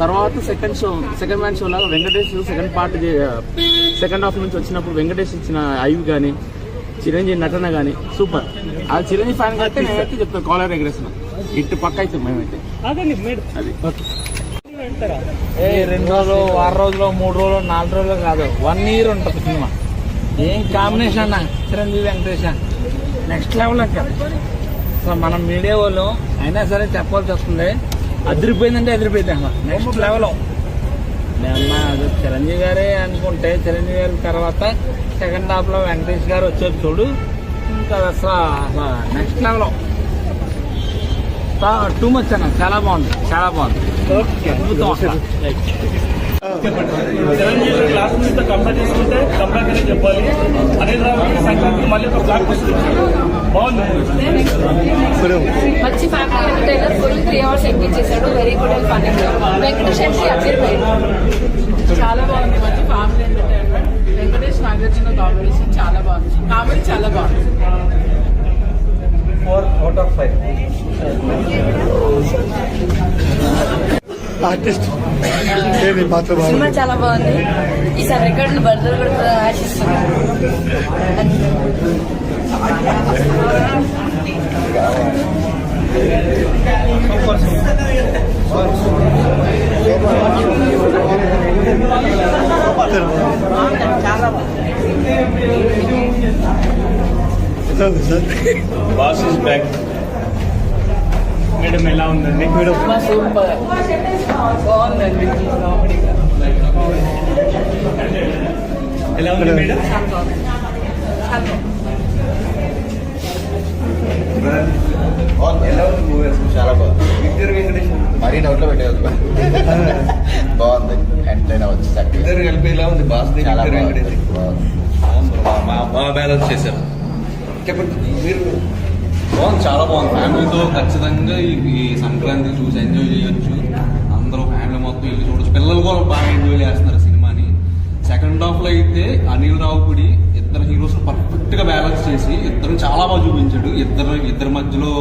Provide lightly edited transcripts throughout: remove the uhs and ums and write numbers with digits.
తర్వాత second man show లాగా Venkatesh second half నుంచి వచ్చినప్పుడు వెంకటేష్ ఇచ్చిన ఐవ్ కానీ చిరంజీవి నటన కానీ సూపర్. ఆ చిరంజీవి ఫ్యాన్ కంటే నేనైతే చెప్తాను కాలర్ ఎగరేసిన ఇటు పక్క అయితే మేమైతే అది 2 రోజులు 6 రోజులు 3 రోజులు 4 రోజులు కాదు 1 year ఉంటుంది సినిమా. ఏం కాంబినేషన్ అన్న చిరంజీవి వెంకటేష్ నెక్స్ట్ లెవెల్ అక్కడ. సో మనం మీడియా వాళ్ళు అయినా సరే చెప్పాల్సి వస్తుంది, అదిరిపోయిందంటే అదిరిపోయింది అన్న నెక్స్ట్ లెవెల్. అది చిరంజీవి గారే అనుకుంటే చిరంజీవి గారి తర్వాత సెకండ్ హాఫ్ లో వెంకటేష్ గారు వచ్చారు చూడు, ఇంకా అసలు నెక్స్ట్ లెవెల్. టూ మచ్ అన్న, చాలా బాగుంది అద్భుతం అసలు. చిరంజీవి లాస్ట్ నుంచి కంపేర్ చేసుకుంటే కంబ్యాక్ అనే చెప్పాలి. అనేది సంక్రాంతి మళ్ళీ ఒక బ్లాక్ బస్టర్ బాగుంది. మంచి family entertainer, full 3 hours engage చేశాడు. Very good and funny. Venkatesh అంటే అదిరిపోయాడు, చాలా బాగుంది. మంచి family entertainment. Venkatesh Nagarjuna combination చాలా బాగుంది, కామెడీ చాలా బాగుంది. 4 out of 5. ఆర్టిస్ట్ సినిమా చాలా బాగుంది. ఈసారి రికార్డులు బర్దలు కూడా ఆశిస్తున్నాను. Boss is back. మేడం ఎలా ఉందండి? సూపర్ బాగుందండి. ఎలా ఉంది మేడం? ఎలా ఉంది మూవీ? చాలా బాగుంది. మరీ నోట్లో పెట్టేది బాగుంది. ఎంటర్టైన్ అవ్వచ్చు. ఇద్దరు కలిపి ఎలా ఉంది? బాస్ చాలా బాగా బ్యాలెన్స్ చేశారు. చెప్పండి మీరు. బాగుంది, చాలా బాగుంది. ఫ్యామిలీతో ఖచ్చితంగా ఈ సంక్రాంతి చూసి ఎంజాయ్ చేయొచ్చు. అందరూ ఫ్యామిలీ మొత్తం వెళ్ళి చూడొచ్చు. పిల్లలు కూడా బాగా ఎంజాయ్ చేస్తున్నారు సినిమాని. సెకండ్ హాఫ్ లో అయితే అనిల్ రావుపూడి ఇద్దరు హీరోస్ పర్ఫెక్ట్ గా బ్యాలెన్స్ చేసి ఇద్దరు చాలా బాగా చూపించాడు. ఇద్దరి మధ్యలో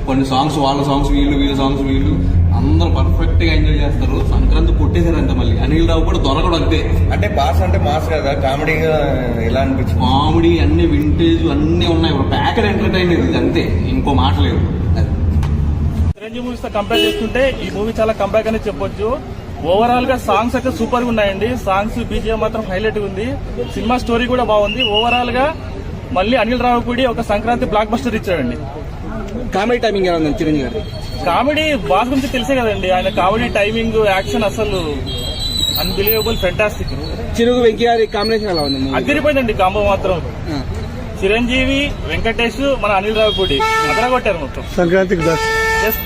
కొన్ని సాంగ్స్, వాళ్ళ సాంగ్స్ వీళ్ళ సాంగ్స్ వీళ్ళు, అందరూ పర్ఫెక్ట్ గా ఎంజాయ్ చేస్తారు. సంక్రాంతి కొట్టేశారంట. మళ్ళీ అనిల్ రావు కూడా దొరకడం అంతే. అంటే బాస్ అంటే మాస్ కదా, కామెడీగా ఎలా అనిపించింది? కామెడీ అన్ని వింటేజ్ అన్ని ఉన్నాయి. ప్యాకెడ్ ఎంటర్టైన్ ఇది అంతే, ఇంకో మాట లేదు. చిరంజీవి మూవీస్ తో కంపేర్ చేసుకుంటే ఈ మూవీ చాలా కంబ్యాక్ అనే చెప్పొచ్చు. ఓవరాల్ గా సాంగ్స్ అయితే సూపర్ గా ఉన్నాయండి. సాంగ్స్ బీజిఎం మాత్రం హైలైట్ ఉంది. సినిమా స్టోరీ కూడా బాగుంది. ఓవరాల్ గా మళ్ళీ అనిల్ రావుపూడి ఒక సంక్రాంతి బ్లాక్ బస్టర్ ఇచ్చాడండి. కామెడీ టైమింగ్ ఎలా ఉంది చిరంజీవి గారి? కామెడీ బాస్ గురించి తెలిసే కదండి, ఆయన కామెడీ టైమింగ్ యాక్షన్ అసలు అన్బిలీవబుల్, ఫెంటాస్టిక్. చిరుగు వెంకీ గారి కాంబినేషన్ ఎలా ఉంది? అదిరిపోయిందండి కాంబో మాత్రం. చిరంజీవి, వెంకటేష్, మన అనిల్ రావుపూడి అదర కొట్టారు మొత్తం. సంక్రాంతికి బస్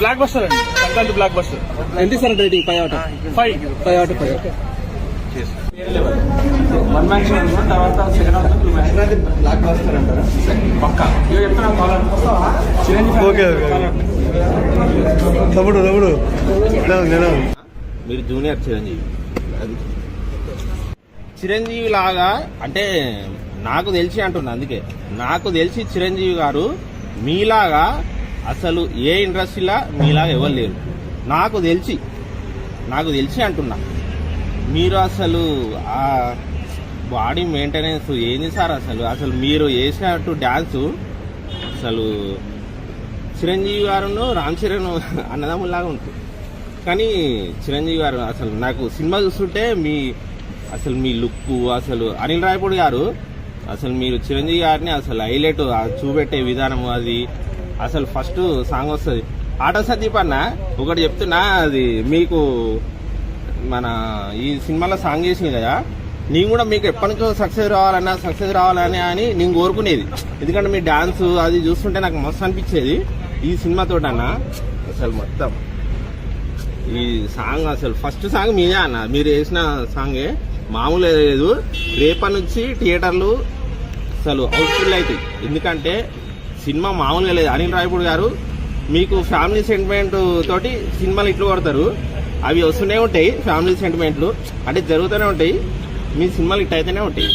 బ్లాక్ బస్టర్ అండి, సంక్రాంతి బ్లాక్ బస్టర్. ఎంత sir rating? 5 out of 5. One man show అనుకున్న తర్వాత సెకండ్ హాఫ్ బ్లాక్ బస్టర్ అంటారా? పక్క ఇవి చెప్తున్నాను కాలర్ చిరంజీవి. ఓకే తమ్ముడు మీరు జూనియర్ చిరంజీవి లాగా అంటే నాకు తెలిసి అంటున్నా. అందుకే నాకు తెలిసి చిరంజీవి గారు మీలాగా అసలు ఏ ఇండస్ట్రీలా మీలాగా ఎవరు లేరు. నాకు తెలిసి అంటున్నా. మీరు అసలు ఆ బాడీ మెయింటెనెన్స్ ఏంది సార్? అసలు మీరు వేసినట్టు డాన్స్ అసలు చిరంజీవి గారు రామ్ చరణ్ అన్నదమ్ములాగా ఉంటుంది. కానీ చిరంజీవి గారు అసలు నాకు సినిమా చూస్తుంటే మీ లుక్ అసలు అనిల్ రాయపూడి గారు అసలు మీరు చిరంజీవి గారిని అసలు హైలైట్ చూపెట్టే విధానం అది అసలు ఫస్ట్ సాంగ్ వస్తుంది. ఆటో సందీప్ అన్న ఒకటి చెప్తున్నా, అది మీకు మన ఈ సినిమాలో సాంగ్ చేసింది కదా, నేను కూడా మీకు ఎప్పటి నుంచో సక్సెస్ రావాలని అని నేను కోరుకునేది. ఎందుకంటే మీ డాన్స్ అది చూస్తుంటే నాకు మస్తు అనిపించేది. ఈ సినిమాతో అన్న అసలు మొత్తం ఈ సాంగ్ అసలు ఫస్ట్ సాంగ్ మీదే అన్న, మీరు వేసిన సాంగే మామూలు లేదు. రేపటి నుంచి థియేటర్లు అసలు హౌస్ఫుల్ అవుతాయి. ఎందుకంటే సినిమా మామూలుగా లేదు. అనిల్ రాయపూడి గారు మీకు ఫ్యామిలీ సెంటిమెంట్ తోటి సినిమాలు ఇట్లు కొడతారు, అవి వస్తూనే ఉంటాయి. ఫ్యామిలీ సెంటిమెంట్లు అంటే జరుగుతూనే ఉంటాయి. మీ సినిమాలు ఇట్ అయితేనే ఉంటాయి.